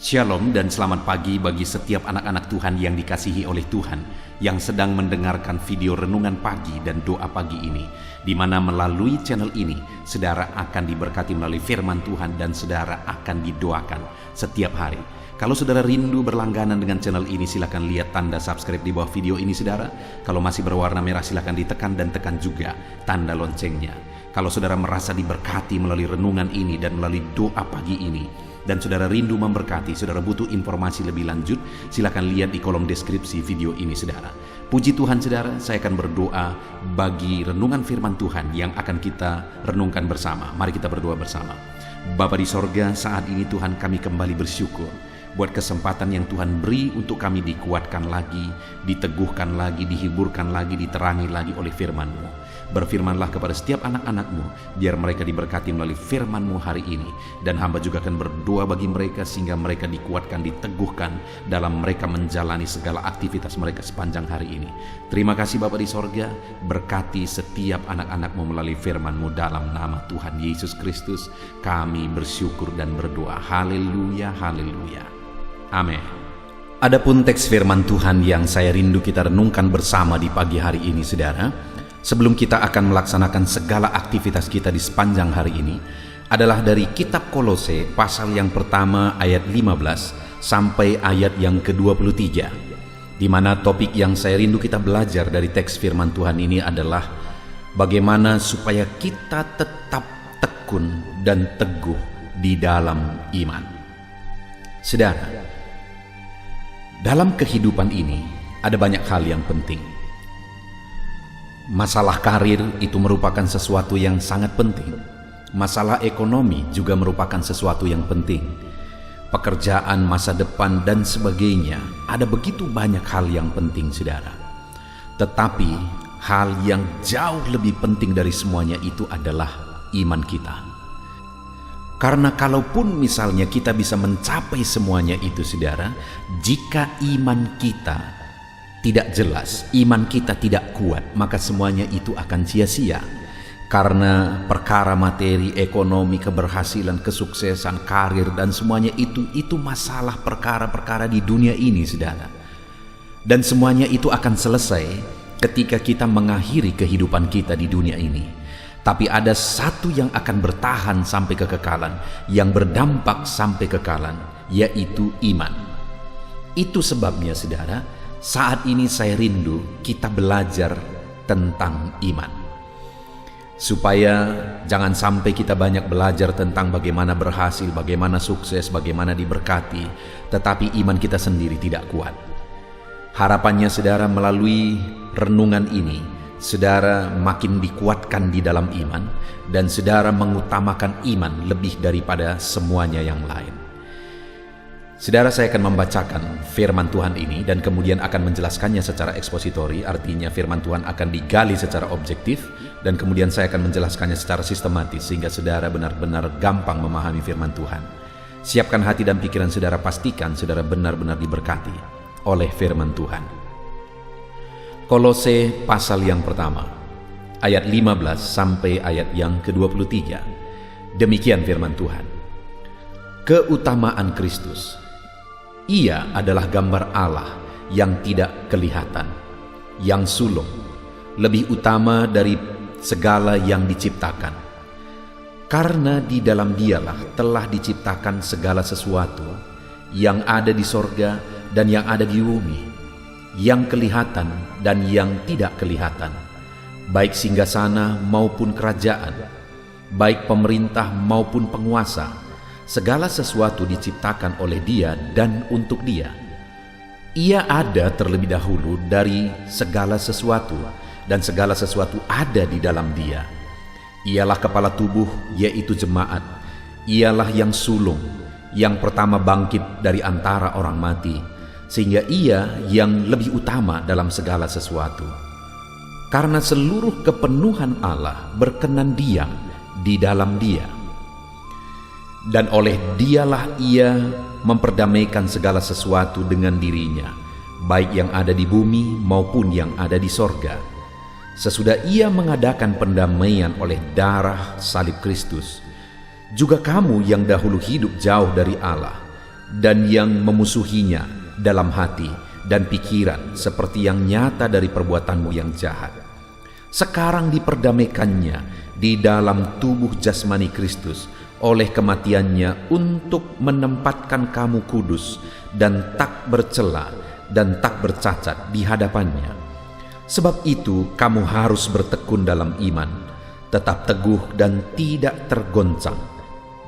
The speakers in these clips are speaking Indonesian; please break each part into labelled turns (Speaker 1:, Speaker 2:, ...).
Speaker 1: Shalom dan selamat pagi bagi setiap anak-anak Tuhan yang dikasihi oleh Tuhan yang sedang mendengarkan video renungan pagi dan doa pagi ini, di mana melalui channel ini saudara akan diberkati melalui firman Tuhan dan saudara akan didoakan setiap hari. Kalau saudara rindu berlangganan dengan channel ini, silakan lihat tanda subscribe di bawah video ini saudara. Kalau masih berwarna merah silakan ditekan dan tekan juga tanda loncengnya. Kalau saudara merasa diberkati melalui renungan ini dan melalui doa pagi ini, dan saudara rindu memberkati, saudara butuh informasi lebih lanjut, silakan lihat di kolom deskripsi video ini saudara. Puji Tuhan saudara, saya akan berdoa bagi renungan firman Tuhan yang akan kita renungkan bersama. Mari kita berdoa bersama. Bapa di sorga, saat ini Tuhan kami kembali bersyukur buat kesempatan yang Tuhan beri untuk kami dikuatkan lagi, diteguhkan lagi, dihiburkan lagi, diterangi lagi oleh firman-Mu. Berfirmanlah kepada setiap anak-anak-Mu, biar mereka diberkati melalui firman-Mu hari ini. Dan hamba juga akan berdoa bagi mereka sehingga mereka dikuatkan, diteguhkan dalam mereka menjalani segala aktivitas mereka sepanjang hari ini. Terima kasih Bapa di sorga, berkati setiap anak-anak-Mu melalui firman-Mu dalam nama Tuhan Yesus Kristus. Kami bersyukur dan berdoa. Haleluya, haleluya. Amin. Adapun teks firman Tuhan yang saya rindu kita renungkan bersama di pagi hari ini saudara, sebelum kita akan melaksanakan segala aktivitas kita di sepanjang hari ini, adalah dari kitab Kolose pasal yang pertama ayat 15 sampai ayat yang ke-23, di mana topik yang saya rindu kita belajar dari teks firman Tuhan ini adalah bagaimana supaya kita tetap tekun dan teguh di dalam iman. Saudara, dalam kehidupan ini ada banyak hal yang penting. Masalah karir itu merupakan sesuatu yang sangat penting. Masalah ekonomi juga merupakan sesuatu yang penting. Pekerjaan, masa depan, dan sebagainya. Ada begitu banyak hal yang penting, saudara. Tetapi hal yang jauh lebih penting dari semuanya itu adalah iman kita. Karena kalaupun misalnya kita bisa mencapai semuanya itu saudara, jika iman kita tidak jelas, iman kita tidak kuat, maka semuanya itu akan sia-sia. Karena perkara materi, ekonomi, keberhasilan, kesuksesan, karir, dan semuanya itu masalah perkara-perkara di dunia ini saudara. Dan semuanya itu akan selesai ketika kita mengakhiri kehidupan kita di dunia ini. Tapi ada satu yang akan bertahan sampai kekekalan, yang berdampak sampai kekekalan, yaitu iman. Itu sebabnya saudara, saat ini saya rindu kita belajar tentang iman. Supaya jangan sampai kita banyak belajar tentang bagaimana berhasil, bagaimana sukses, bagaimana diberkati, tetapi iman kita sendiri tidak kuat. Harapannya saudara, melalui renungan ini saudara makin dikuatkan di dalam iman, dan saudara mengutamakan iman lebih daripada semuanya yang lain. Saudara, saya akan membacakan firman Tuhan ini dan kemudian akan menjelaskannya secara ekspositori, artinya firman Tuhan akan digali secara objektif, dan kemudian saya akan menjelaskannya secara sistematis sehingga saudara benar-benar gampang memahami firman Tuhan. Siapkan hati dan pikiran saudara, pastikan saudara benar-benar diberkati oleh firman Tuhan. Kolose pasal yang pertama, ayat 15 sampai ayat yang ke-23. Demikian firman Tuhan. Keutamaan Kristus. Ia adalah gambar Allah yang tidak kelihatan, yang sulung, lebih utama dari segala yang diciptakan. Karena di dalam Dialah telah diciptakan segala sesuatu yang ada di sorga dan yang ada di bumi, yang kelihatan dan yang tidak kelihatan, baik singgasana maupun kerajaan, baik pemerintah maupun penguasa. Segala sesuatu diciptakan oleh Dia dan untuk Dia. Ia ada terlebih dahulu dari segala sesuatu, dan segala sesuatu ada di dalam Dia. Ialah kepala tubuh, yaitu jemaat. Ialah yang sulung, yang pertama bangkit dari antara orang mati, sehingga Ia yang lebih utama dalam segala sesuatu. Karena seluruh kepenuhan Allah berkenan diam di dalam Dia. Dan oleh Dialah Ia memperdamaikan segala sesuatu dengan dirinya, baik yang ada di bumi maupun yang ada di sorga. Sesudah Ia mengadakan pendamaian oleh darah salib Kristus, juga kamu yang dahulu hidup jauh dari Allah,
Speaker 2: dan yang memusuhinya dalam hati dan pikiran seperti yang nyata dari perbuatanmu yang jahat. Sekarang diperdamaikannya di dalam tubuh jasmani Kristus oleh kematiannya untuk menempatkan kamu kudus dan tak bercela dan tak bercacat di hadapannya. Sebab itu kamu harus bertekun dalam iman, tetap teguh dan tidak tergoncang,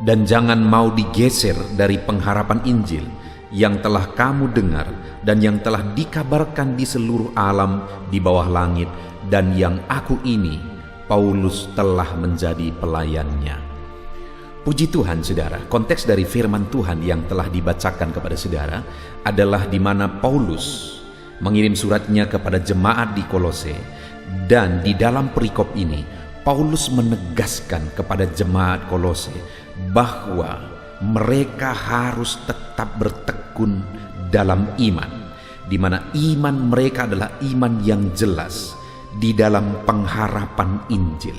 Speaker 2: dan jangan mau digeser dari pengharapan Injil yang telah kamu dengar dan yang telah dikabarkan di seluruh alam di bawah langit, dan yang aku ini, Paulus, telah menjadi pelayannya. Puji Tuhan, saudara, konteks dari firman Tuhan yang telah dibacakan kepada saudara adalah di mana Paulus mengirim suratnya kepada jemaat di Kolose, dan di dalam perikop ini Paulus menegaskan kepada jemaat Kolose bahwa mereka harus tetap bertekun dalam iman, di mana iman mereka adalah iman yang jelas di dalam pengharapan Injil.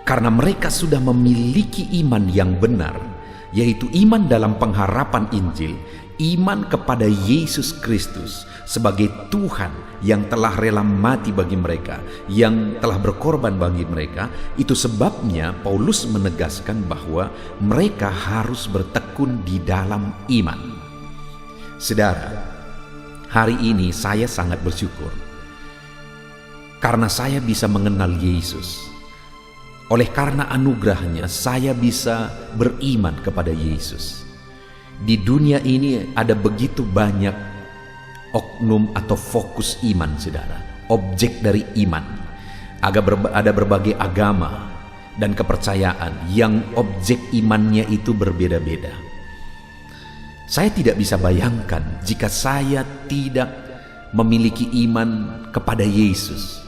Speaker 2: Karena mereka sudah memiliki iman yang benar, yaitu iman dalam pengharapan Injil, iman kepada Yesus Kristus sebagai Tuhan yang telah rela mati bagi mereka, yang telah berkorban bagi mereka. Itu sebabnya Paulus menegaskan bahwa mereka harus bertekun di dalam iman. Saudara, hari ini saya sangat bersyukur karena saya bisa mengenal Yesus. Oleh karena anugerahnya, saya bisa beriman kepada Yesus. Di dunia ini ada begitu banyak oknum atau fokus iman, saudara, objek dari iman. Ada berbagai agama dan kepercayaan yang objek imannya itu berbeda-beda. Saya tidak bisa bayangkan jika saya tidak memiliki iman kepada Yesus.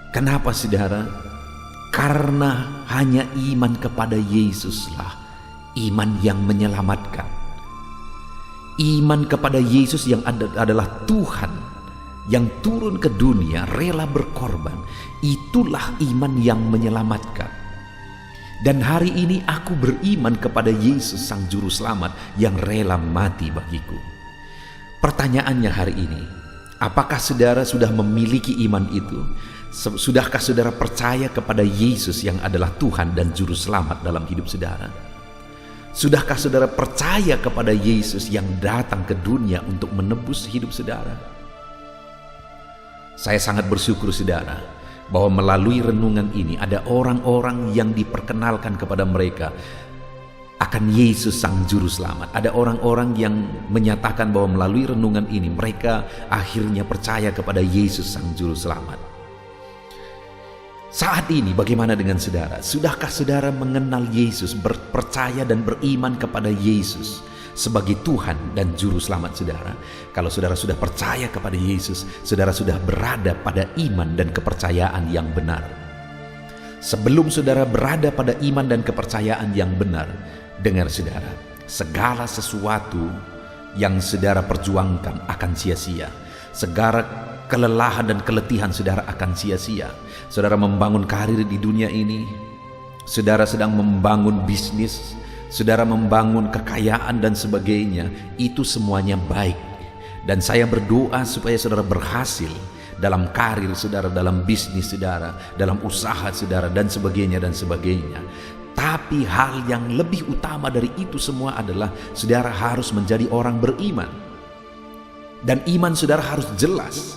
Speaker 2: Kenapa, saudara? Karena hanya iman kepada Yesuslah iman yang menyelamatkan. Iman kepada Yesus yang adalah Tuhan yang turun ke dunia rela berkorban, itulah iman yang menyelamatkan. Dan hari ini aku beriman kepada Yesus Sang Juru Selamat yang rela mati bagiku. Pertanyaannya hari ini, apakah saudara sudah memiliki iman itu? Sudahkah saudara percaya kepada Yesus yang adalah Tuhan dan Juru Selamat dalam hidup saudara? Sudahkah saudara percaya kepada Yesus yang datang ke dunia untuk menebus hidup saudara? Saya sangat bersyukur, saudara, bahwa melalui renungan ini ada orang-orang yang diperkenalkan kepada mereka akan Yesus Sang Juru Selamat. Ada orang-orang yang menyatakan bahwa melalui renungan ini mereka akhirnya percaya kepada Yesus Sang Juru Selamat. Saat ini bagaimana dengan saudara? Sudahkah saudara mengenal Yesus, percaya dan beriman kepada Yesus sebagai Tuhan dan Juru Selamat saudara? Kalau saudara sudah percaya kepada Yesus, saudara sudah berada pada iman dan kepercayaan yang benar. Sebelum saudara berada pada iman dan kepercayaan yang benar, dengar saudara, segala sesuatu yang saudara perjuangkan akan sia-sia. Segala kelelahan dan keletihan saudara akan sia-sia. Saudara membangun karir di dunia ini, saudara sedang membangun bisnis, saudara membangun kekayaan dan sebagainya, itu semuanya baik. Dan saya berdoa supaya saudara berhasil dalam karir saudara, dalam bisnis saudara, dalam usaha saudara, dan sebagainya dan sebagainya. Tapi hal yang lebih utama dari itu semua adalah saudara harus menjadi orang beriman. Dan iman saudara harus jelas,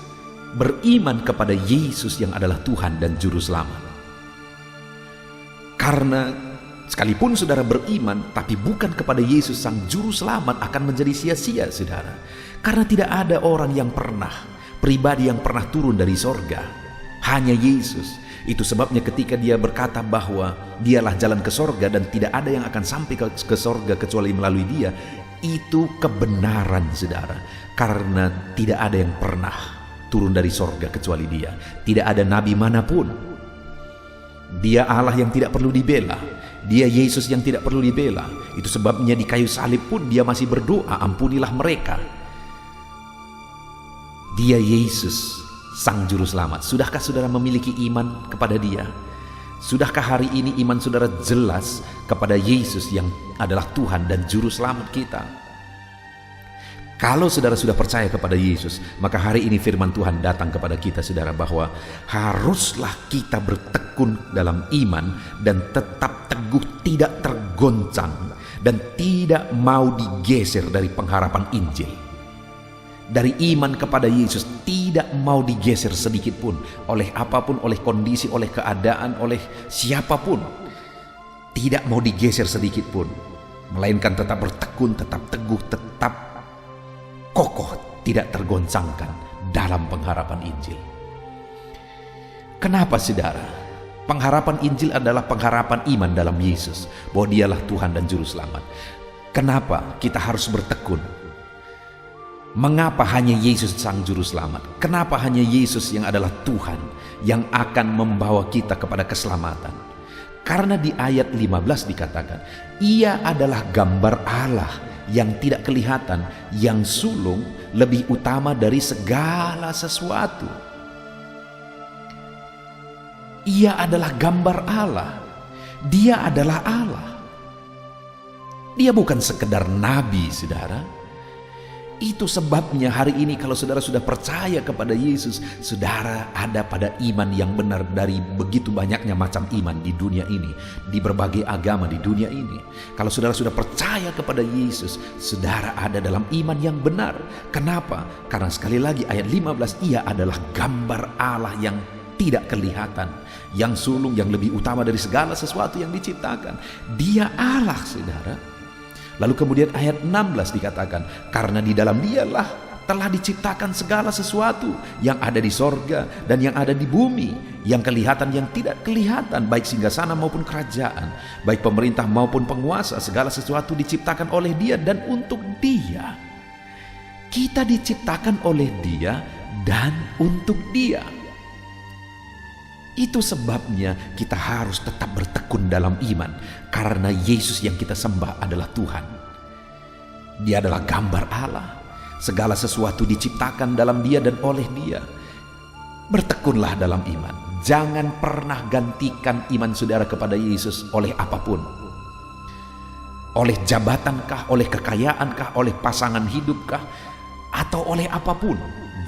Speaker 2: beriman kepada Yesus yang adalah Tuhan dan Juru Selamat. Karena sekalipun saudara beriman tapi bukan kepada Yesus Sang Juru Selamat, akan menjadi sia-sia, saudara. Karena tidak ada orang yang pribadi yang pernah turun dari sorga, hanya Yesus. Itu sebabnya ketika dia berkata bahwa dialah jalan ke sorga dan tidak ada yang akan sampai ke sorga kecuali melalui dia, itu kebenaran, saudara. Karena tidak ada yang pernah turun dari sorga kecuali dia. Tidak ada nabi manapun. Dia Allah yang tidak perlu dibela. Dia Yesus yang tidak perlu dibela. Itu sebabnya di kayu salib pun dia masih berdoa, ampunilah mereka. Dia Yesus Sang Juru Selamat. Sudahkah saudara memiliki iman kepada dia? Sudahkah hari ini iman saudara jelas kepada Yesus yang adalah Tuhan dan Juru Selamat kita? Kalau saudara sudah percaya kepada Yesus, maka hari ini firman Tuhan datang kepada kita saudara, bahwa haruslah kita bertekun dalam iman dan tetap teguh, tidak tergoncang dan tidak mau digeser dari pengharapan Injil. Dari iman kepada Yesus tidak mau digeser sedikit pun oleh apapun, oleh kondisi, oleh keadaan, oleh siapapun. Tidak mau digeser sedikit pun, melainkan tetap bertekun, tetap teguh, tetap kokoh, tidak tergoncangkan dalam pengharapan Injil. Kenapa saudara? Pengharapan Injil adalah pengharapan iman dalam Yesus, bahwa Dialah Tuhan dan Juru Selamat. Kenapa kita harus bertekun? Mengapa hanya Yesus Sang Juru Selamat? Kenapa hanya Yesus yang adalah Tuhan yang akan membawa kita kepada keselamatan? Karena di ayat 15 dikatakan, Ia adalah gambar Allah yang tidak kelihatan, yang sulung lebih utama dari segala sesuatu. Ia adalah gambar Allah. Dia adalah Allah. Dia bukan sekedar nabi, saudara. Itu sebabnya hari ini kalau saudara sudah percaya kepada Yesus, saudara ada pada iman yang benar dari begitu banyaknya macam iman di dunia ini, di berbagai agama di dunia ini. Kalau saudara sudah percaya kepada Yesus, saudara ada dalam iman yang benar. Kenapa? Karena sekali lagi ayat 15, Ia adalah gambar Allah yang tidak kelihatan, yang sulung, yang lebih utama dari segala sesuatu yang diciptakan. Dia Allah, saudara. Lalu kemudian ayat 16 dikatakan, karena di dalam Dialah telah diciptakan segala sesuatu yang ada di sorga dan yang ada di bumi, yang kelihatan, yang tidak kelihatan, baik singgasana maupun kerajaan, baik pemerintah maupun penguasa, segala sesuatu diciptakan oleh Dia dan untuk Dia. Kita diciptakan oleh Dia dan untuk Dia. Itu sebabnya kita harus tetap bertekun dalam iman, karena Yesus yang kita sembah adalah Tuhan. Dia adalah gambar Allah. Segala sesuatu diciptakan dalam Dia dan oleh Dia. Bertekunlah dalam iman. Jangan pernah gantikan iman saudara kepada Yesus oleh apapun. Oleh jabatankah, oleh kekayaankah, oleh pasangan hidupkah, atau oleh apapun.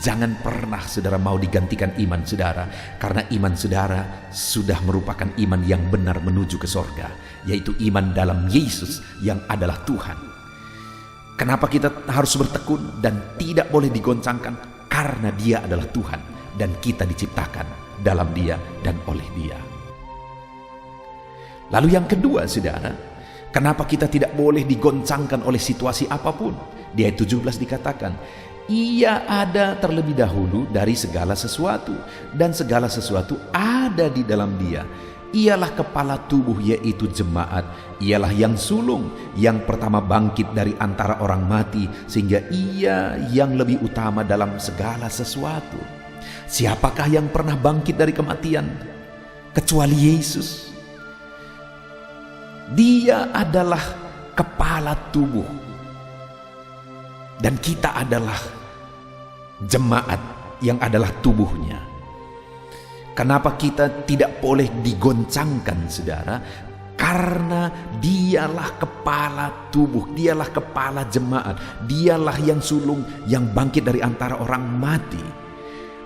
Speaker 2: Jangan pernah saudara mau digantikan iman saudara, karena iman saudara sudah merupakan iman yang benar menuju ke sorga, yaitu iman dalam Yesus yang adalah Tuhan. Kenapa kita harus bertekun dan tidak boleh digoncangkan? Karena Dia adalah Tuhan dan kita diciptakan dalam Dia dan oleh Dia. Lalu yang kedua saudara, kenapa kita tidak boleh digoncangkan oleh situasi apapun? Di ayat 17 dikatakan, Ia ada terlebih dahulu dari segala sesuatu, dan segala sesuatu ada di dalam Dia. Ialah kepala tubuh, yaitu jemaat. Ialah yang sulung, yang pertama bangkit dari antara orang mati, sehingga Ia yang lebih utama dalam segala sesuatu. Siapakah yang pernah bangkit dari kematian kecuali Yesus? Dia adalah kepala tubuh. Dan kita adalah jemaat yang adalah tubuhnya. Kenapa kita tidak boleh digoncangkan saudara? Karena Dialah kepala tubuh, Dialah kepala jemaat, Dialah yang sulung, yang bangkit dari antara orang mati.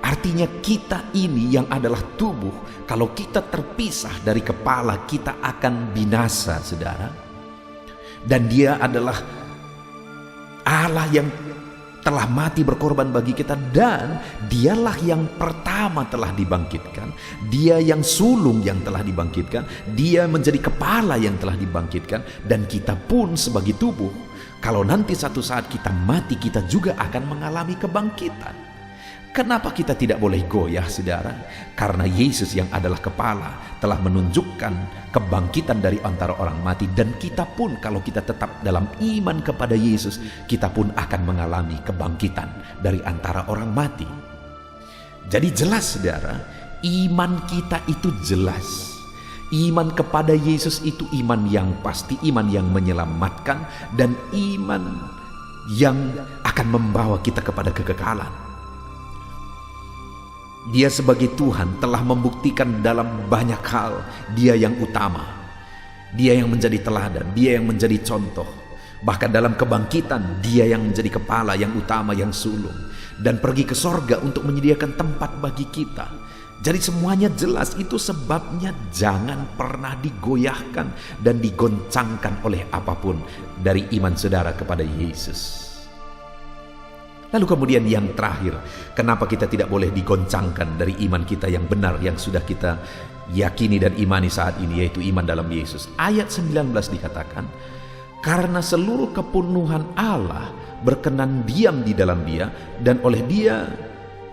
Speaker 2: Artinya kita ini yang adalah tubuh, kalau kita terpisah dari kepala, kita akan binasa saudara. Dan Dia adalah Allah yang telah mati berkorban bagi kita, dan Dialah yang pertama telah dibangkitkan. Dia yang sulung yang telah dibangkitkan. Dia menjadi kepala yang telah dibangkitkan. Dan kita pun sebagai tubuh, kalau nanti satu saat kita mati, kita juga akan mengalami kebangkitan. Kenapa kita tidak boleh goyah saudara? Karena Yesus yang adalah kepala telah menunjukkan kebangkitan dari antara orang mati, dan kita pun kalau kita tetap dalam iman kepada Yesus, kita pun akan mengalami kebangkitan dari antara orang mati. Jadi jelas saudara, iman kita itu jelas. Iman kepada Yesus itu iman yang pasti, iman yang menyelamatkan, dan iman yang akan membawa kita kepada kekekalan. Dia sebagai Tuhan telah membuktikan dalam banyak hal Dia yang utama. Dia yang menjadi teladan, Dia yang menjadi contoh. Bahkan dalam kebangkitan, Dia yang menjadi kepala yang utama, yang sulung, dan pergi ke sorga untuk menyediakan tempat bagi kita. Jadi semuanya jelas. Itu sebabnya jangan pernah digoyahkan dan digoncangkan oleh apapun dari iman saudara kepada Yesus. Lalu kemudian yang terakhir, kenapa kita tidak boleh digoncangkan dari iman kita yang benar yang sudah kita yakini dan imani saat ini, yaitu iman dalam Yesus. Ayat 19 dikatakan, karena seluruh kepenuhan Allah berkenan diam di dalam Dia, dan oleh Dia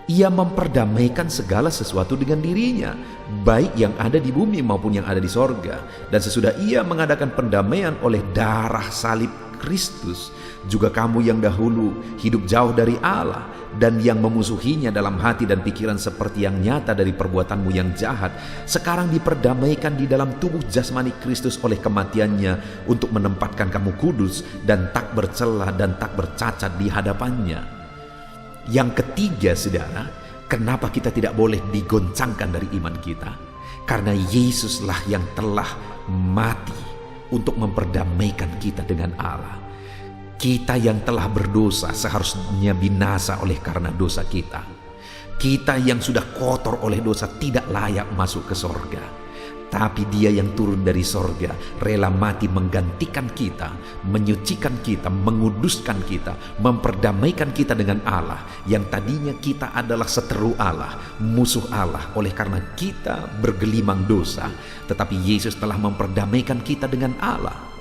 Speaker 2: Ia memperdamaikan segala sesuatu dengan dirinya, baik yang ada di bumi maupun yang ada di sorga. Dan sesudah Ia mengadakan pendamaian oleh darah salib Kristus, juga kamu yang dahulu hidup jauh dari Allah dan yang memusuhinya dalam hati dan pikiran seperti yang nyata dari perbuatanmu yang jahat, sekarang diperdamaikan di dalam tubuh jasmani Kristus oleh kematiannya, untuk menempatkan kamu kudus dan tak bercela dan tak bercacat di hadapannya. Yang ketiga, saudara, kenapa kita tidak boleh digoncangkan dari iman kita? Karena Yesuslah yang telah mati untuk memperdamaikan kita dengan Allah. Kita yang telah berdosa seharusnya binasa oleh karena dosa kita. Kita yang sudah kotor oleh dosa tidak layak masuk ke sorga. Tapi Dia yang turun dari sorga rela mati menggantikan kita, menyucikan kita, menguduskan kita, memperdamaikan kita dengan Allah. Yang tadinya kita adalah seteru Allah, musuh Allah oleh karena kita bergelimang dosa. Tetapi Yesus telah memperdamaikan kita dengan Allah,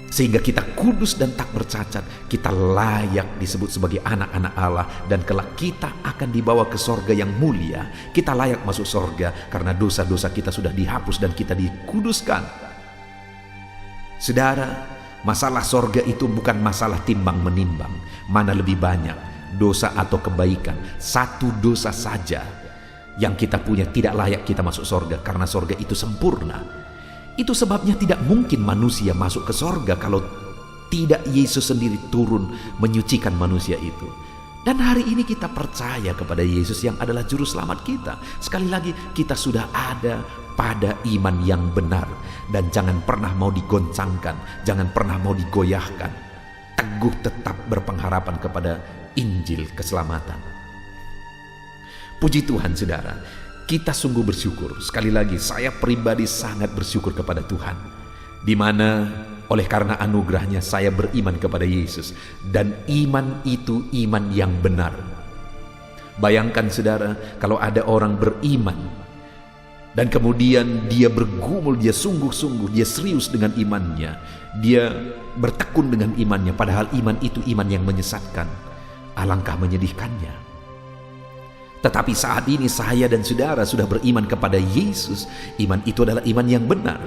Speaker 2: sehingga kita kudus dan tak bercacat. Kita layak disebut sebagai anak-anak Allah, dan kelak kita akan dibawa ke sorga yang mulia. Kita layak masuk sorga karena dosa-dosa kita sudah dihapus dan kita dikuduskan. Saudara, masalah sorga itu bukan masalah timbang menimbang, mana lebih banyak, dosa atau kebaikan. Satu dosa saja yang kita punya tidak layak kita masuk sorga, karena sorga itu sempurna. Itu sebabnya tidak mungkin manusia masuk ke sorga kalau tidak Yesus sendiri turun menyucikan manusia itu. Dan hari ini kita percaya kepada Yesus yang adalah juru selamat kita. Sekali lagi, kita sudah ada pada iman yang benar. Dan jangan pernah mau digoncangkan, jangan pernah mau digoyahkan. Teguh tetap berpengharapan kepada Injil keselamatan. Puji Tuhan, saudara. Kita sungguh bersyukur. Sekali lagi, saya pribadi sangat bersyukur kepada Tuhan, di mana oleh karena anugerahnya saya beriman kepada Yesus, dan iman itu iman yang benar. Bayangkan saudara, kalau ada orang beriman dan kemudian dia bergumul, dia sungguh-sungguh, dia serius dengan imannya, dia bertekun dengan imannya, padahal iman itu iman yang menyesatkan. Alangkah menyedihkannya. Tetapi saat ini saya dan saudara sudah beriman kepada Yesus. Iman itu adalah iman yang benar.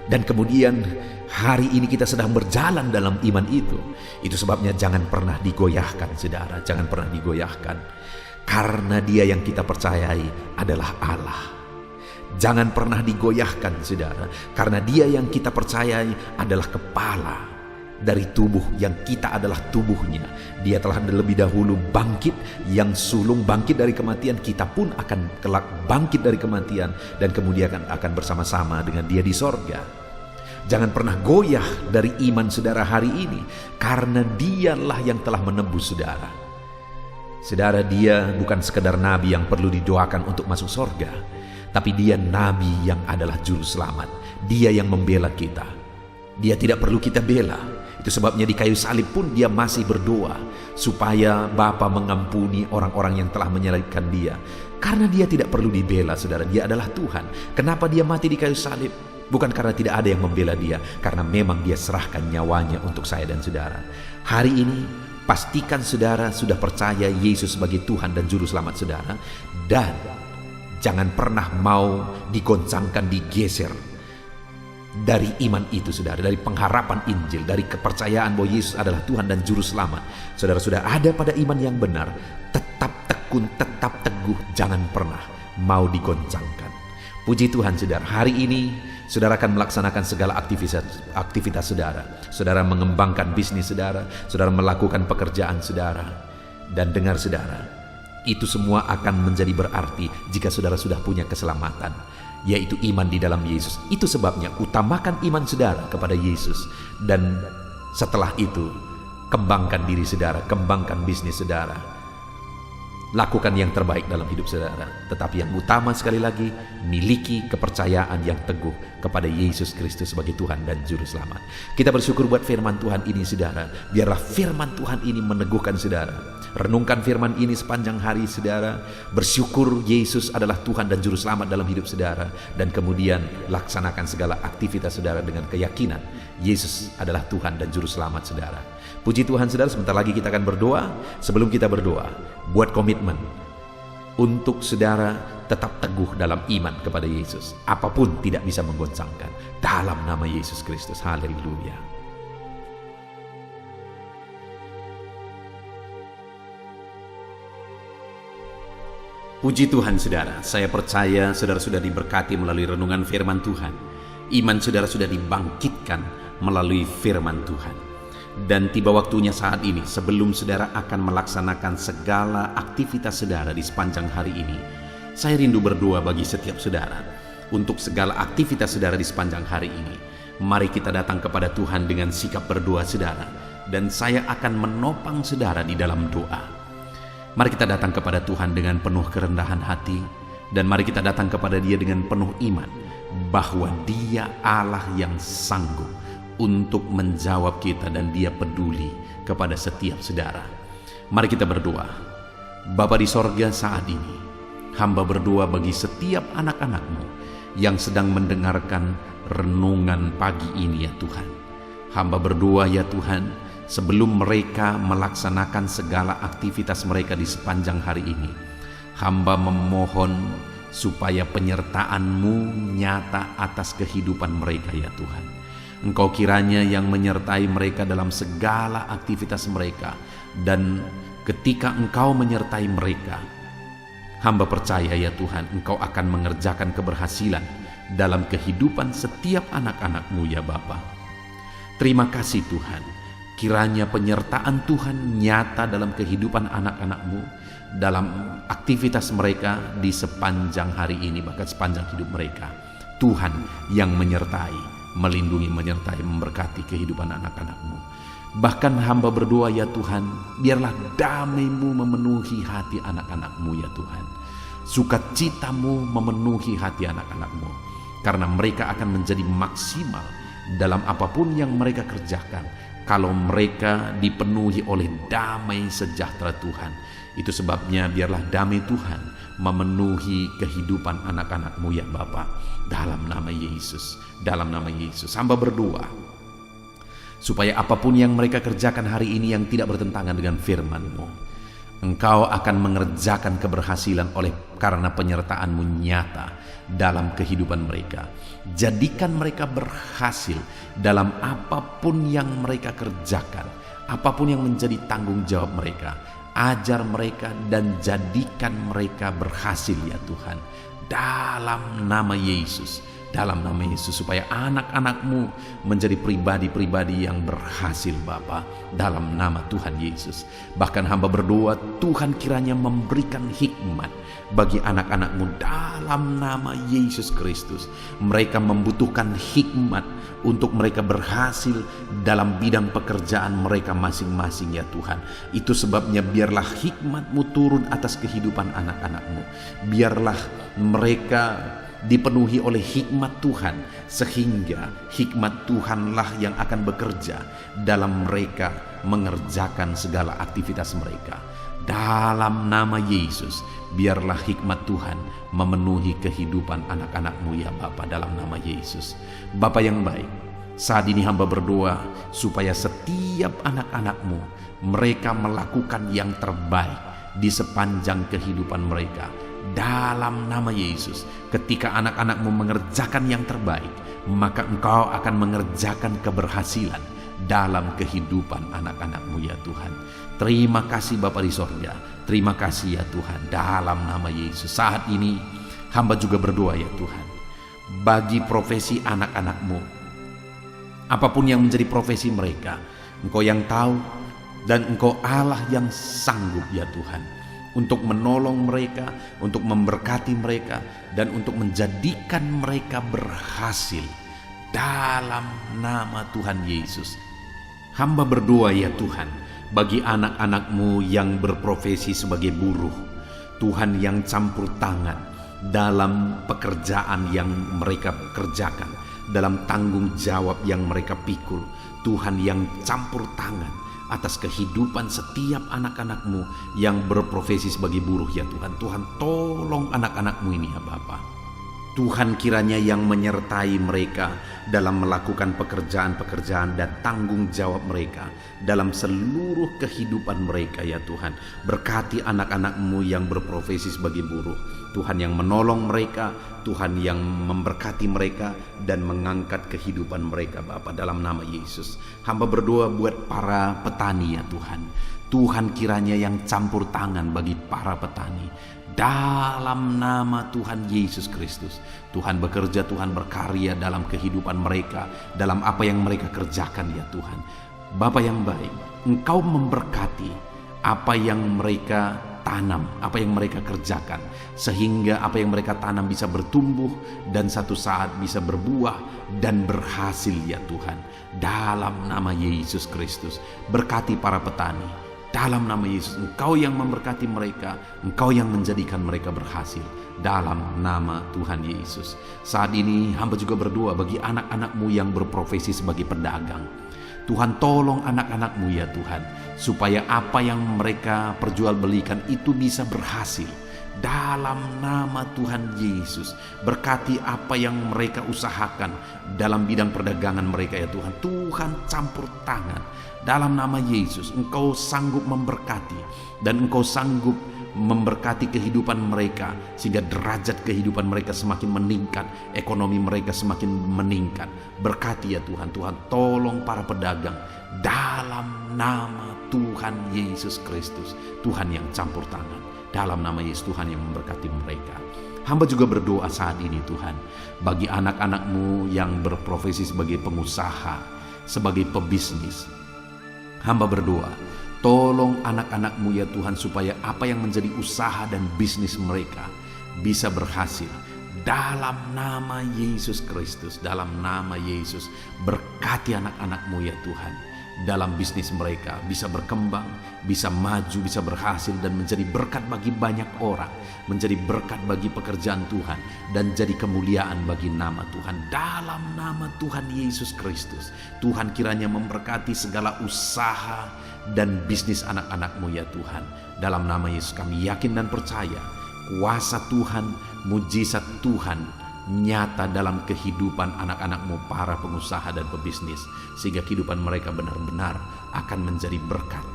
Speaker 2: Dan kemudian hari ini kita sedang berjalan dalam iman itu. Itu sebabnya jangan pernah digoyahkan, saudara. Jangan pernah digoyahkan. Karena Dia yang kita percayai adalah Allah. Jangan pernah digoyahkan, saudara. Karena Dia yang kita percayai adalah kepala dari tubuh yang kita adalah tubuhnya. Dia telah lebih dahulu bangkit, yang sulung bangkit dari kematian. Kita pun akan kelak bangkit dari kematian, dan kemudian akan bersama-sama dengan Dia di sorga. Jangan pernah goyah dari iman saudara hari ini, karena Dialah yang telah menebus saudara. Saudara, Dia bukan sekedar nabi yang perlu didoakan untuk masuk sorga, tapi Dia nabi yang adalah juru selamat. Dia yang membela kita. Dia tidak perlu kita bela. Itu sebabnya di kayu salib pun Dia masih berdoa supaya Bapa mengampuni orang-orang yang telah menyalibkan Dia. Karena Dia tidak perlu dibela, saudara. Dia adalah Tuhan. Kenapa Dia mati di kayu salib? Bukan karena tidak ada yang membela Dia, karena memang Dia serahkan nyawanya untuk saya dan saudara. Hari ini pastikan saudara sudah percaya Yesus sebagai Tuhan dan Juru Selamat saudara. Dan jangan pernah mau digoncangkan, digeser dari iman itu, saudara, dari pengharapan Injil, dari kepercayaan bahwa Yesus adalah Tuhan dan Juru Selamat. Saudara sudah ada pada iman yang benar, tetap tekun, tetap teguh, jangan pernah mau digoncangkan. Puji Tuhan, saudara, hari ini saudara akan melaksanakan segala aktivitas saudara. Saudara mengembangkan bisnis saudara, saudara melakukan pekerjaan saudara. Dan dengar saudara, Itu semua akan menjadi berarti jika saudara sudah punya keselamatan, yaitu iman di dalam Yesus. Itu sebabnya utamakan iman saudara kepada Yesus, dan setelah itu kembangkan diri saudara, kembangkan bisnis saudara, lakukan yang terbaik dalam hidup saudara. Tetapi yang utama sekali lagi, miliki kepercayaan yang teguh kepada Yesus Kristus sebagai Tuhan dan Juru Selamat. Kita bersyukur buat firman Tuhan ini saudara. Biarlah firman Tuhan ini meneguhkan saudara. Renungkan firman ini sepanjang hari saudara. Bersyukur Yesus adalah Tuhan dan Juru Selamat dalam hidup saudara. Dan kemudian laksanakan segala aktivitas saudara dengan keyakinan Yesus adalah Tuhan dan Juru Selamat saudara. Puji Tuhan saudara, sebentar lagi kita akan berdoa. Sebelum kita berdoa, buat komitmen untuk saudara tetap teguh dalam iman kepada Yesus. Apapun tidak bisa menggoncangkan. Dalam nama Yesus Kristus. Haleluya.
Speaker 1: Puji Tuhan saudara, saya percaya saudara sudah diberkati melalui renungan firman Tuhan. Iman saudara sudah dibangkitkan melalui firman Tuhan. Dan tiba waktunya saat ini, sebelum saudara akan melaksanakan segala aktivitas saudara di sepanjang hari ini, saya rindu berdoa bagi setiap saudara. Untuk segala aktivitas saudara di sepanjang hari ini, mari kita datang kepada Tuhan dengan sikap berdoa saudara. Dan saya akan menopang saudara di dalam doa. Mari kita datang kepada Tuhan dengan penuh kerendahan hati, dan mari kita datang kepada Dia dengan penuh iman bahwa Dia Allah yang sanggup untuk menjawab kita, dan Dia peduli kepada setiap saudara. Mari kita berdoa. Bapa di sorga, saat ini hamba berdoa bagi setiap anak-anak-Mu yang sedang mendengarkan renungan pagi ini ya Tuhan. Hamba berdoa ya Tuhan, sebelum mereka melaksanakan segala aktivitas mereka di sepanjang hari ini, hamba memohon supaya penyertaan-Mu nyata atas kehidupan mereka ya Tuhan. Engkau kiranya yang menyertai mereka dalam segala aktivitas mereka, dan ketika Engkau menyertai mereka, hamba percaya ya Tuhan, Engkau akan mengerjakan keberhasilan dalam kehidupan setiap anak-anak-Mu ya Bapa. Terima kasih Tuhan. Kiranya penyertaan Tuhan nyata dalam kehidupan anak-anak-Mu, dalam aktivitas mereka di sepanjang hari ini, bahkan sepanjang hidup mereka. Tuhan yang menyertai, melindungi, menyertai, memberkati kehidupan anak-anak-Mu. Bahkan hamba berdoa ya Tuhan, biarlah damai-Mu memenuhi hati anak-anak-Mu ya Tuhan. Sukacita-Mu memenuhi hati anak-anak-Mu, karena mereka akan menjadi maksimal dalam apapun yang mereka kerjakan kalau mereka dipenuhi oleh damai sejahtera Tuhan. Itu sebabnya biarlah damai Tuhan memenuhi kehidupan anak-anak-Mu ya Bapa. Dalam nama Yesus, dalam nama Yesus, hamba berdoa supaya apapun yang mereka kerjakan hari ini yang tidak bertentangan dengan firman-Mu, Engkau akan mengerjakan keberhasilan oleh karena penyertaan-Mu nyata dalam kehidupan mereka. Jadikan mereka berhasil dalam apapun yang mereka kerjakan, apapun yang menjadi tanggung jawab mereka. Ajar mereka dan jadikan mereka berhasil ya Tuhan. Dalam nama Yesus, dalam nama Yesus, supaya anak-anak-Mu menjadi pribadi-pribadi yang berhasil Bapa, dalam nama Tuhan Yesus. Bahkan hamba berdoa Tuhan kiranya memberikan hikmat bagi anak-anak-Mu dalam nama Yesus Kristus. Mereka membutuhkan hikmat untuk mereka berhasil dalam bidang pekerjaan mereka masing-masing ya Tuhan. Itu sebabnya biarlah hikmat-Mu turun atas kehidupan anak-anak-Mu. Biarlah mereka dipenuhi oleh hikmat Tuhan, sehingga hikmat Tuhanlah yang akan bekerja dalam mereka mengerjakan segala aktivitas mereka. Dalam nama Yesus, biarlah hikmat Tuhan memenuhi kehidupan anak-anak-Mu ya Bapa, dalam nama Yesus. Bapa yang baik, saat ini hamba berdoa supaya setiap anak-anak-Mu mereka melakukan yang terbaik di sepanjang kehidupan mereka. Dalam nama Yesus, ketika anak-anak-Mu mengerjakan yang terbaik, maka Engkau akan mengerjakan keberhasilan dalam kehidupan anak-anak-Mu ya Tuhan. Terima kasih Bapa di sorga, terima kasih ya Tuhan, dalam nama Yesus. Saat ini hamba juga berdoa ya Tuhan, bagi profesi anak-anak-Mu, apapun yang menjadi profesi mereka, Engkau yang tahu, dan Engkau Allah yang sanggup ya Tuhan. untuk menolong mereka, untuk memberkati mereka, dan untuk menjadikan mereka berhasil dalam nama Tuhan Yesus. Hamba berdoa ya Tuhan, bagi anak-anak-Mu yang berprofesi sebagai buruh, Tuhan yang campur tangan dalam pekerjaan yang mereka kerjakan, dalam tanggung jawab yang mereka pikul. Tuhan yang campur tangan atas kehidupan setiap anak-anak-Mu yang berprofesi sebagai buruh ya Tuhan. Tuhan tolong anak-anak-Mu ini ya Bapa. Tuhan kiranya yang menyertai mereka dalam melakukan pekerjaan-pekerjaan dan tanggung jawab mereka dalam seluruh kehidupan mereka ya Tuhan. Berkati anak-anak-Mu yang berprofesi sebagai buruh. Tuhan yang menolong mereka, Tuhan yang memberkati mereka dan mengangkat kehidupan mereka Bapa, dalam nama Yesus. Hamba berdoa buat para petani ya Tuhan. Tuhan kiranya yang campur tangan bagi para petani, dalam nama Tuhan Yesus Kristus. Tuhan bekerja, Tuhan berkarya dalam kehidupan mereka, dalam apa yang mereka kerjakan ya Tuhan. Bapa yang baik, Engkau memberkati apa yang mereka tanam, apa yang mereka kerjakan, sehingga apa yang mereka tanam bisa bertumbuh dan satu saat bisa berbuah dan berhasil ya Tuhan. Dalam nama Yesus Kristus, berkati para petani. Dalam nama Yesus, Engkau yang memberkati mereka, Engkau yang menjadikan mereka berhasil. Dalam nama Tuhan Yesus. Saat ini hamba juga berdoa bagi anak-anak-Mu yang berprofesi sebagai pedagang. Tuhan tolong anak-anak-Mu ya Tuhan, supaya apa yang mereka perjualbelikan itu bisa berhasil. Dalam nama Tuhan Yesus, berkati apa yang mereka usahakan dalam bidang perdagangan mereka ya Tuhan. Tuhan campur tangan. Dalam nama Yesus, Engkau sanggup memberkati dan Engkau sanggup memberkati kehidupan mereka, sehingga derajat kehidupan mereka semakin meningkat, ekonomi mereka semakin meningkat. Berkati ya Tuhan. Tuhan tolong para pedagang dalam nama Tuhan Yesus Kristus. Tuhan yang campur tangan, dalam nama Yesus. Tuhan yang memberkati mereka. Hamba juga berdoa saat ini Tuhan, bagi anak-anak-Mu yang berprofesi sebagai pengusaha, sebagai pebisnis. Hamba berdoa, tolong anak-anak-Mu ya Tuhan, supaya apa yang menjadi usaha dan bisnis mereka bisa berhasil. Dalam nama Yesus Kristus, dalam nama Yesus, berkati anak-anak-Mu ya Tuhan. Dalam bisnis mereka bisa berkembang, bisa maju, bisa berhasil dan menjadi berkat bagi banyak orang, menjadi berkat bagi pekerjaan Tuhan dan jadi kemuliaan bagi nama Tuhan. Dalam nama Tuhan Yesus Kristus, Tuhan kiranya memberkati segala usaha dan bisnis anak-anak-Mu ya Tuhan. Dalam nama Yesus kami yakin dan percaya kuasa Tuhan, mujizat Tuhan nyata dalam kehidupan anak-anak-Mu para pengusaha dan pebisnis, sehingga kehidupan mereka benar-benar akan menjadi berkat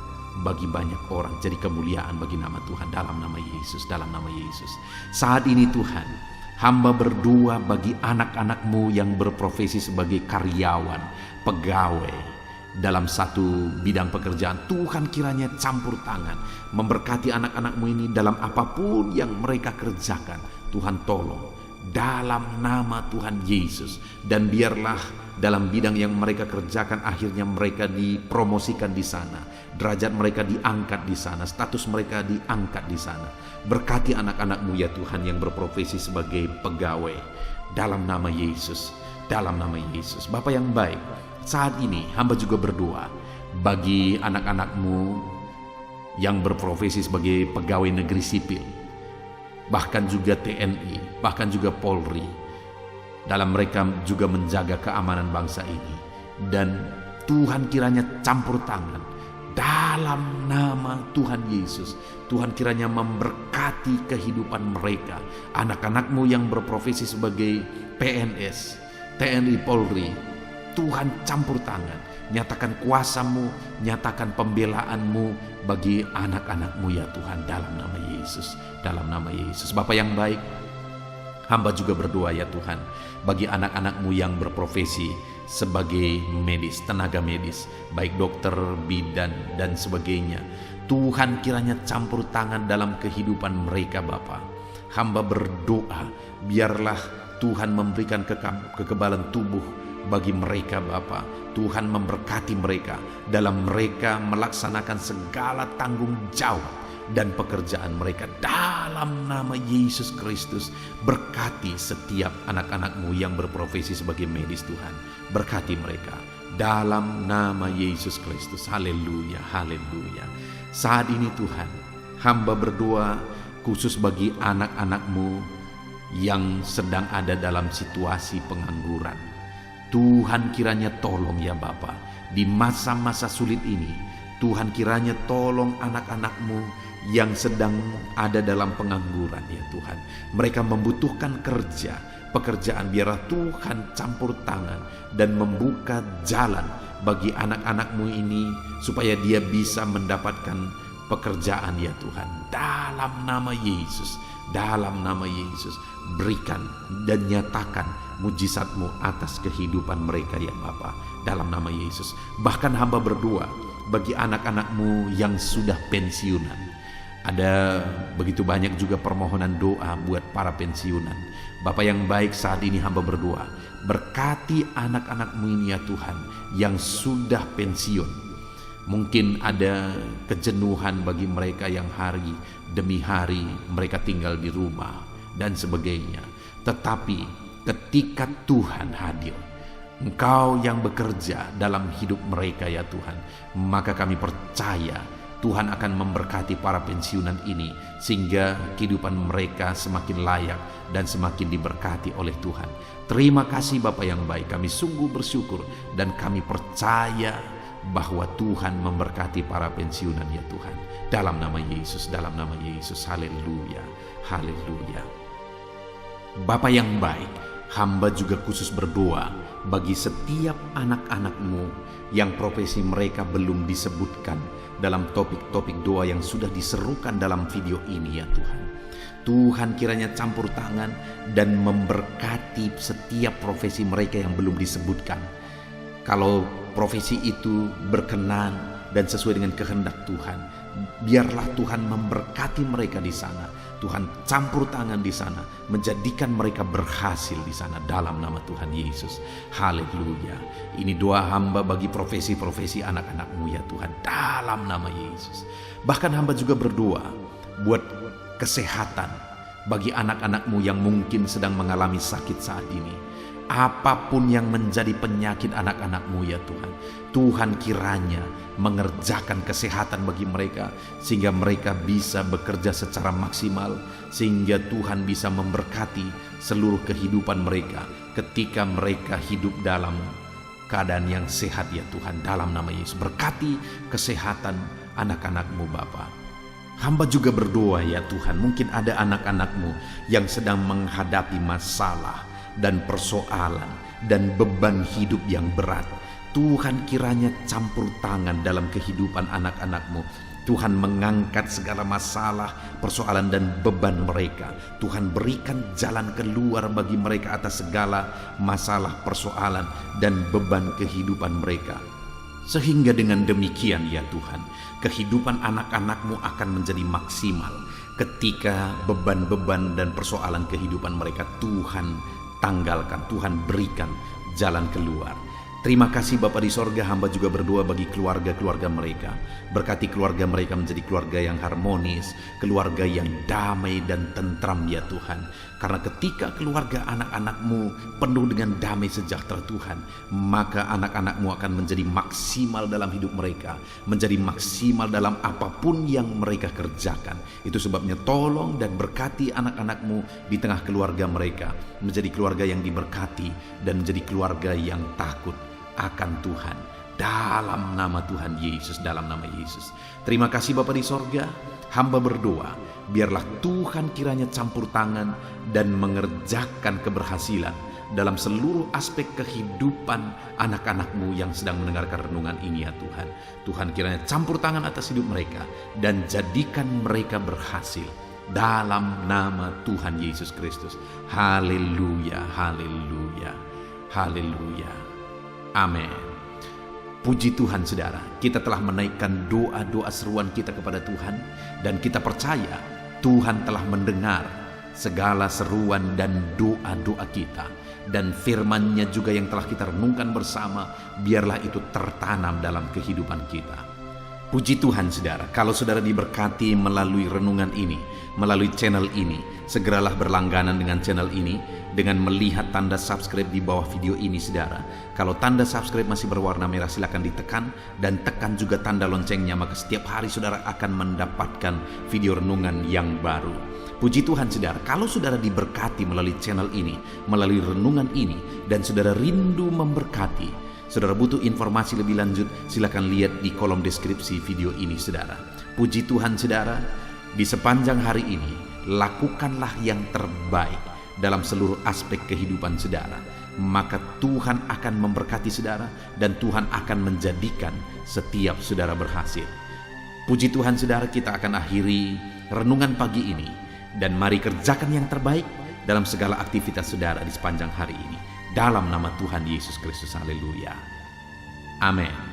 Speaker 1: bagi banyak orang, jadi kemuliaan bagi nama Tuhan. Dalam nama Yesus, dalam nama Yesus. Saat ini Tuhan, hamba berdoa bagi anak-anak-Mu yang berprofesi sebagai karyawan, pegawai dalam satu bidang pekerjaan. Tuhan kiranya campur tangan, memberkati anak-anak-Mu ini dalam apapun yang mereka kerjakan. Tuhan tolong dalam nama Tuhan Yesus, dan biarlah dalam bidang yang mereka kerjakan akhirnya mereka dipromosikan di sana, derajat mereka diangkat di sana, status mereka diangkat di sana. Berkati anak-anak-Mu ya Tuhan yang berprofesi sebagai pegawai, dalam nama Yesus, dalam nama Yesus. Bapa yang baik, saat ini hamba juga berdoa bagi anak-anak-Mu yang berprofesi sebagai pegawai negeri sipil, bahkan juga TNI, bahkan juga Polri. Dalam mereka juga menjaga keamanan bangsa ini. Dan Tuhan kiranya campur tangan dalam nama Tuhan Yesus. Tuhan kiranya memberkati kehidupan mereka. Anak-anak-Mu yang berprofesi sebagai PNS, TNI, Polri, Tuhan campur tangan. Nyatakan kuasa-Mu, nyatakan pembelaan-Mu bagi anak-anak-Mu ya Tuhan, dalam nama Yesus, dalam nama Yesus. Bapa yang baik, hamba juga berdoa ya Tuhan bagi anak-anak-Mu yang berprofesi sebagai medis, tenaga medis, baik dokter, bidan dan sebagainya. Tuhan kiranya campur tangan dalam kehidupan mereka Bapa. Hamba berdoa biarlah Tuhan memberikan kekebalan tubuh bagi mereka Bapa. Tuhan memberkati mereka dalam mereka melaksanakan segala tanggung jawab
Speaker 2: dan pekerjaan mereka. Dalam nama Yesus Kristus, berkati setiap anak-anak-Mu yang berprofesi sebagai medis Tuhan. Berkati mereka dalam nama Yesus Kristus. Haleluya, haleluya. Saat ini Tuhan, hamba berdoa khusus bagi anak-anak-Mu yang sedang ada dalam situasi pengangguran. Tuhan kiranya tolong ya Bapa, di masa-masa sulit ini. Tuhan kiranya tolong anak-anak-Mu yang sedang ada dalam pengangguran ya Tuhan. Mereka membutuhkan kerja, pekerjaan. Biarlah Tuhan campur tangan dan membuka jalan bagi anak-anak-Mu ini supaya dia bisa mendapatkan pekerjaan ya Tuhan. Dalam nama Yesus, dalam nama Yesus, berikan dan nyatakan mujizat-Mu atas kehidupan mereka ya Bapa, dalam nama Yesus. Bahkan hamba berdoa bagi anak-anak-Mu yang sudah pensiunan. Ada begitu banyak juga permohonan doa buat para pensiunan. Bapa yang baik, saat ini hamba berdoa, berkati anak-anak-Mu ini ya Tuhan yang sudah pensiun. Mungkin ada kejenuhan bagi mereka yang hari demi hari mereka tinggal di rumah dan sebagainya. Tetapi ketika Tuhan hadir, Engkau yang bekerja dalam hidup mereka ya Tuhan, maka kami percaya Tuhan akan memberkati para pensiunan ini sehingga kehidupan mereka semakin layak dan semakin diberkati oleh Tuhan. Terima kasih Bapa yang baik, kami sungguh bersyukur dan kami percaya bahwa Tuhan memberkati para pensiunan ya Tuhan. Dalam nama Yesus, dalam nama Yesus. Haleluya, haleluya. Bapa yang baik, hamba juga khusus berdoa bagi setiap anak-anak-Mu yang profesi mereka belum disebutkan dalam topik-topik doa yang sudah diserukan dalam video ini ya Tuhan. Tuhan kiranya campur tangan dan memberkati setiap profesi mereka yang belum disebutkan. Kalau profesi itu berkenan dan sesuai dengan kehendak Tuhan, biarlah Tuhan memberkati mereka di sana. Tuhan campur tangan di sana, menjadikan mereka berhasil di sana dalam nama Tuhan Yesus. Haleluya. Ini doa hamba bagi profesi-profesi anak-anak-Mu ya Tuhan, dalam nama Yesus. Bahkan hamba juga berdoa buat kesehatan bagi anak-anak-Mu yang mungkin sedang mengalami sakit saat ini. Apapun yang menjadi penyakit anak-anak-Mu ya Tuhan, Tuhan kiranya mengerjakan kesehatan bagi mereka sehingga mereka bisa bekerja secara maksimal, sehingga Tuhan bisa memberkati seluruh kehidupan mereka ketika mereka hidup dalam keadaan yang sehat ya Tuhan. Dalam nama Yesus, berkati kesehatan anak-anak-Mu Bapa. Hamba juga berdoa ya Tuhan, mungkin ada anak-anak-Mu yang sedang menghadapi masalah dan persoalan dan beban hidup yang berat. Tuhan kiranya campur tangan dalam kehidupan anak-anak-Mu. Tuhan mengangkat segala masalah, persoalan dan beban mereka. Tuhan berikan jalan keluar bagi mereka atas segala masalah, persoalan dan beban kehidupan mereka. Sehingga dengan demikian ya Tuhan, kehidupan anak-anak-Mu akan menjadi maksimal ketika beban-beban dan persoalan kehidupan mereka Tuhan tanggalkan, Tuhan berikan jalan keluar. Terima kasih Bapa di sorga, hamba juga berdoa bagi keluarga-keluarga mereka. Berkati keluarga mereka menjadi keluarga yang harmonis, keluarga yang damai dan tentram ya Tuhan. Karena ketika keluarga anak-anak-Mu penuh dengan damai sejahtera Tuhan, maka anak-anak-Mu akan menjadi maksimal dalam hidup mereka, menjadi maksimal dalam apapun yang mereka kerjakan. Itu sebabnya tolong dan berkati anak-anak-Mu di tengah keluarga mereka, menjadi keluarga yang diberkati dan menjadi keluarga yang takut akan Tuhan. Dalam nama Tuhan Yesus, dalam nama Yesus. Terima kasih Bapa di sorga, hamba berdoa biarlah Tuhan kiranya campur tangan dan mengerjakan keberhasilan dalam seluruh aspek kehidupan anak-anak-Mu yang sedang mendengarkan renungan ini ya Tuhan. Tuhan kiranya campur tangan atas hidup mereka dan jadikan mereka berhasil dalam nama Tuhan Yesus Kristus. Haleluya, haleluya, haleluya. Amin. Puji Tuhan saudara, kita telah menaikkan doa-doa seruan kita kepada Tuhan dan kita percaya Tuhan telah mendengar segala seruan dan doa-doa kita, dan firman-Nya juga yang telah kita renungkan bersama, biarlah itu tertanam dalam kehidupan kita.
Speaker 1: Puji Tuhan saudara, kalau saudara diberkati melalui renungan ini, melalui channel ini, segeralah berlangganan dengan channel ini dengan melihat tanda subscribe di bawah video ini saudara. Kalau tanda subscribe masih berwarna merah, silakan ditekan dan tekan juga tanda loncengnya, maka setiap hari saudara akan mendapatkan video renungan yang baru. Puji Tuhan saudara, kalau saudara diberkati melalui channel ini, melalui renungan ini, dan saudara rindu memberkati, saudara butuh informasi lebih lanjut, silakan lihat di kolom deskripsi video ini saudara. Puji Tuhan saudara, di sepanjang hari ini, lakukanlah yang terbaik dalam seluruh aspek kehidupan saudara. Maka Tuhan akan memberkati saudara dan Tuhan akan menjadikan setiap saudara berhasil. Puji Tuhan saudara, kita akan akhiri renungan pagi ini. Dan mari kerjakan yang terbaik dalam segala aktivitas saudara di sepanjang hari ini. Dalam nama Tuhan Yesus Kristus, haleluya. Amin.